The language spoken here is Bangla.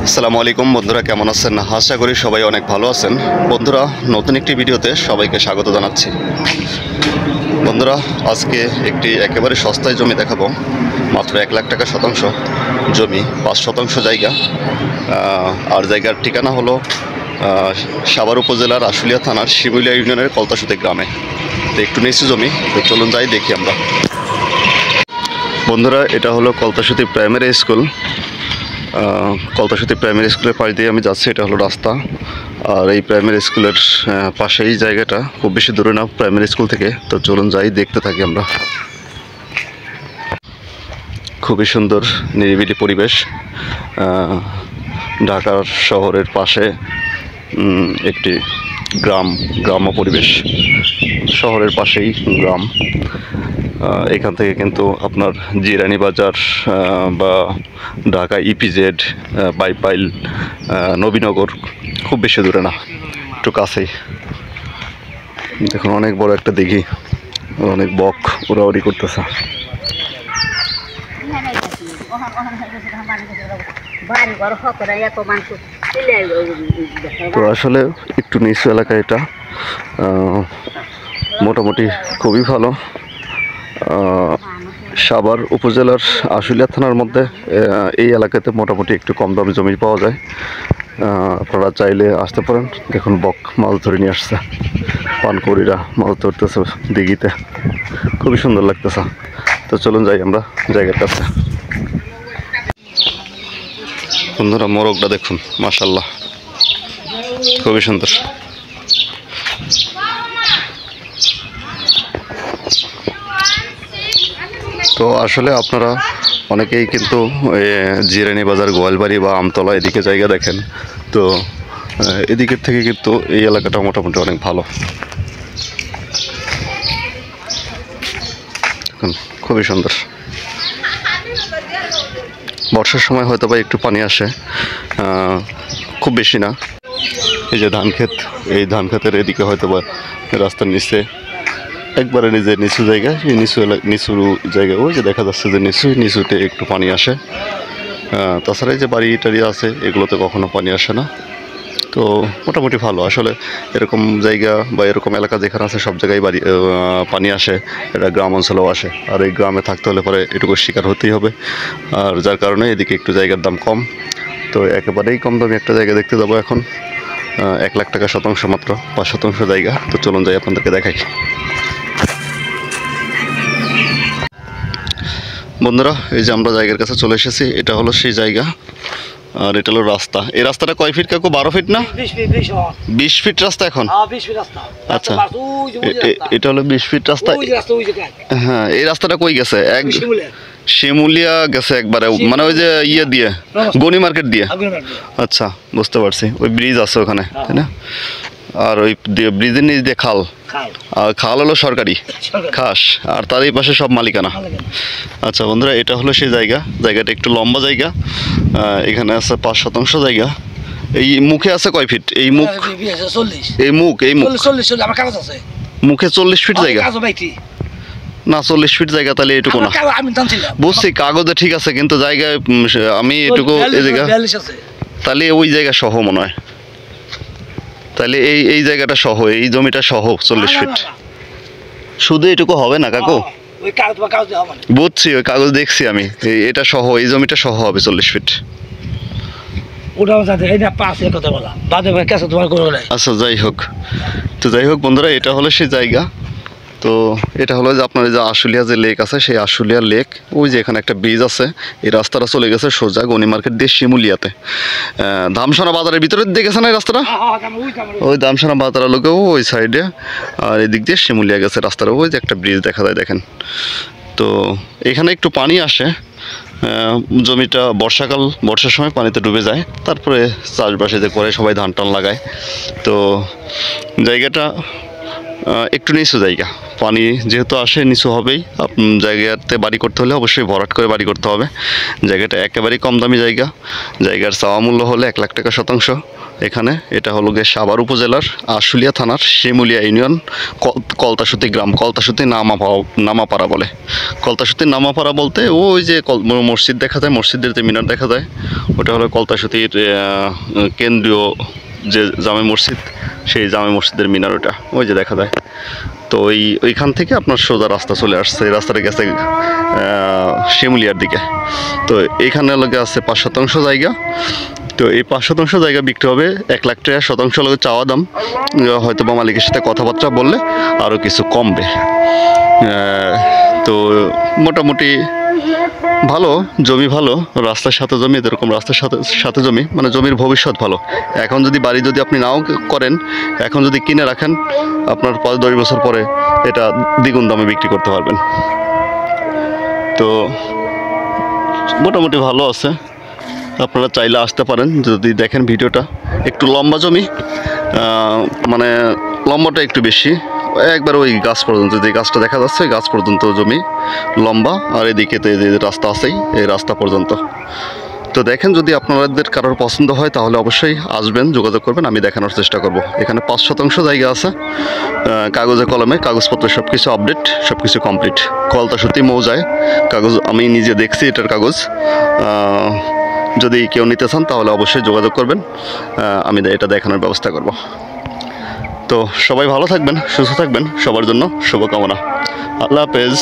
আসসালামু আলাইকুম বন্ধুরা, কেমন আছেন? আশা করি সবাই অনেক ভালো আছেন। বন্ধুরা, নতুন একটি ভিডিওতে সবাইকে স্বাগত জানাচ্ছি। বন্ধুরা, আজকে একটি একেবারে সস্তায় জমি দেখাবো। মাত্র 1 লাখ টাকা শতাংশ জমি, 5 শতাংশ জায়গা। আর জায়গার ঠিকানা হলো সাভার উপজেলার আশুলিয়া থানার শিমুলিয়া ইউনিয়নের কলতাসুতি গ্রামে। তো একটু নিচু জমি, তো চলুন যাই দেখি আমরা। বন্ধুরা, এটা হলো কলতাসুতি প্রাইমারি স্কুল। কলতাসুতি প্রাইমারি স্কুলের পাশ দিয়ে আমি যাচ্ছি। এটা হলো রাস্তা। আর এই প্রাইমারি স্কুলের পাশেই জায়গাটা, খুব বেশি দূরে না প্রাইমারি স্কুল থেকে। তো চলুন যাই, দেখতে থাকি আমরা। খুবই সুন্দর নিরিবিলি পরিবেশ। ঢাকার শহরের পাশে একটি গ্রাম্য পরিবেশ। শহরের পাশেই গ্রাম। এখান থেকে কিন্তু আপনার জিরানি বাজার বা ঢাকা ইপিজেড, বাইপাইল, নবীনগর খুব বেশি দূরে না, একটু কাছেই। দেখুন, অনেক বড় একটা দিঘি, অনেক বক উড়াউড়ি করতেছে। তো আসলে একটু নিচু এলাকা এটা, মোটামুটি খুবই ভালো। সাভার উপজেলার আশুলিয়া থানার মধ্যে এই এলাকাতে মোটামুটি একটু কম দামে জমি পাওয়া যায়। আপনারা চাইলে আসতে পারেন। দেখুন, বক মাছ ধরে নিয়ে আসছে, পানকড়িরা মাছ ধরতেছে দিঘিতে, খুবই সুন্দর লাগতেছে। তো চলুন যাই আমরা জায়গার কাছে। বন্ধুরা, মোরগটা দেখুন, মাশাআল্লাহ, খুবই সুন্দর। তো আসলে আপনারা অনেকেই কিন্তু জিরানি বাজার, গোয়ালবাড়ি বা আমতলা এদিকে জায়গা দেখেন। তো এদিকের থেকে কিন্তু এই এলাকাটা মোটামুটি অনেক ভালো। খুবই সুন্দর। বর্ষার সময় হয়তো বা একটু পানি আসে, খুব বেশি না। এই যে ধান ক্ষেত, এই ধান ক্ষেতের এদিকে হয়তো বা রাস্তার নিচে একবারে নিজের নিচু জায়গা, এই নিচু জায়গা, ওই যে দেখা যাচ্ছে যে নিচুতে একটু পানি আসে। তাছাড়া এই যে বাড়ি টাড়ি আছে, এগুলোতে কখনো পানি আসে না। তো মোটামুটি ভালো। আসলে এরকম জায়গা বা এরকম এলাকা যেখানে আছে, সব জায়গায় পানি আসে। এটা গ্রাম অঞ্চলেও আসে। আর এই গ্রামে থাকতে হলে পরে এটুকু শিকার হতেই হবে। আর যার কারণে এদিকে একটু জায়গার দাম কম। তো একেবারেই কম দামে একটা জায়গা দেখতে যাবো এখন। 1 লাখ টাকা শতাংশ, মাত্র 5 শতাংশ জায়গা। তো চলুন যাই, আপনাদেরকে দেখাই। বন্ধুরা, এই যে আমরা জায়গার কাছে চলে এসেছি। এটা হলো সেই জায়গা। আর এটা হলো রাস্তা। এই রাস্তাটা কয় ফিট কাকু? 12 ফিট না? 20 ফিট রাস্তা এখন? আচ্ছা, এটা হলো 20 ফিট রাস্তা। হ্যাঁ, এই রাস্তাটা কই গেছে? শিমুলিয়া গেছে একবারে, মানে ওই যে ইয়ে দিয়ে, গনি মার্কেট দিয়ে। আচ্ছা, বুঝতে পারছি। ওই ব্রিজ আছে ওখানে, তাই না? আর ওই ব্রিজের নিচ দিয়ে খাল। আর খাল হলো সরকারি খাস, আর তার এই পাশে সব মালিকানা। আচ্ছা বন্ধুরা, এটা হলো সেই জায়গা। জায়গাটা একটু লম্বা জায়গা। এখানে আছে 5 শতাংশ জায়গা। এই মুখে আছে কয় ফিট? এই মুখ, এই মুখ মুখে 40 ফিট জায়গা না? 40 ফিট জায়গা তাহলে এটুকু না। বুঝছি, কাগজে ঠিক আছে, কিন্তু জায়গায় আমি এটুকু এই জায়গা, তাহলে ওই জায়গা সহ মনে হয়। তাহলে এই জায়গাটা সহ, এই জমিটা সহ 40 ফিট। শুধু এটুকু হবে না কাকু? বুঝছি, ওই কাগজ দেখছি আমি। এটা সহ, এই জমিটা সহ হবে 40 ফিট। আচ্ছা, যাই হোক। তো যাই হোক বন্ধুরা, এটা হলো সেই জায়গা। তো এটা হলো যে আপনার যে আশুলিয়া যে লেক আছে, সেই আশুলিয়া লেক, ওই যে এখানে একটা ব্রিজ আছে। এই রাস্তাটা চলে গেছে সোজা গনি মার্কেট দিয়ে শিমুলিয়াতে। ধামসোনা বাজারের ভিতরে দেখেছে না এই রাস্তাটা? ওই ধামসোনা বাজার লোকেও ওই সাইডে, আর এদিক দিয়ে শিমুলিয়া গেছে রাস্তাটা। ওই যে একটা ব্রিজ দেখা যায়, দেখেন। তো এখানে একটু পানি আসে। জমিটা বর্ষার সময় পানিতে ডুবে যায়। তারপরে চাষবাসে যে করে সবাই ধান টান লাগায়। তো জায়গাটা একটু নিচু জায়গা, পানি যেহেতু আসে নিচু হবেই। জায়গাতে বাড়ি করতে হলে অবশ্যই ভরাট করে বাড়ি করতে হবে। জায়গাটা একেবারেই কম দামি জায়গা। জায়গার চাওয়া মূল্য হলে 1 লাখ টাকা শতাংশ। এখানে এটা হলো গিয়ে সাভার উপজেলার আশুলিয়া থানার শিমুলিয়া ইউনিয়ন কলতাসুতি গ্রাম, কলতাসুতি নামাপাড়া বলে। কলতাসুতি নামাপাড়া বলতে ওই যে মসজিদ দেখা যায়, মসজিদের যে মিনার দেখা যায়, ওটা হলো কলতাসুতির কেন্দ্রীয় যে জামে মসজিদ, সেই জামে মসজিদের মিনার ওটা ওই যে দেখা যায়। তো ওইখান থেকে আপনার সোজা রাস্তা চলে আসছে, এই রাস্তাটা গেছে শিমুলিয়ার দিকে। তো এইখানে লগে আছে 5% জায়গা। তো এই 5% জায়গা বিক্রি হবে 1 লাখ টাকা শতাংশ লগে চাওয়া দাম। হয়তো বা মালিকের সাথে কথাবার্তা বললে আরও কিছু কমবে। তো মোটামুটি ভালো জমি, ভালো রাস্তার সাথে জমি, এরকম রাস্তার সাথে জমি, মানে জমির ভবিষ্যৎ ভালো। এখন যদি বাড়ি যদি আপনি নাও করেন, এখন যদি কিনে রাখেন, আপনার 5-10 বছর পরে এটা দ্বিগুণ দামে বিক্রি করতে পারবেন। তো মোটামুটি ভালো আছে, আপনারা চাইলে আসতে পারেন যদি দেখেন ভিডিওটা। একটু লম্বা জমি, মানে লম্বাটা একটু বেশি, একবার ওই গাছ পর্যন্ত, যে গাছটা দেখা যাচ্ছে ওই গাছ পর্যন্ত জমি লম্বা, আর এদিকে তো এই যে রাস্তা আছেই, এই রাস্তা পর্যন্ত। তো দেখেন, যদি আপনাদের কারোর পছন্দ হয় তাহলে অবশ্যই আসবেন, যোগাযোগ করবেন, আমি দেখানোর চেষ্টা করব। এখানে 5% জায়গা আছে, কাগজে কলমে কাগজপত্র সব কিছু আপডেট, সব কিছু কমপ্লিট। কলতাসুতি মৌজায় কাগজ আমি নিজে দেখছি, এটার কাগজ। যদি কেউ নিতে চান তাহলে অবশ্যই যোগাযোগ করবেন, আমি এটা দেখানোর ব্যবস্থা করব। তো সবাই ভালো থাকবেন, সুস্থ থাকবেন, সবার জন্য শুভকামনা। আল্লাহ হাফেজ।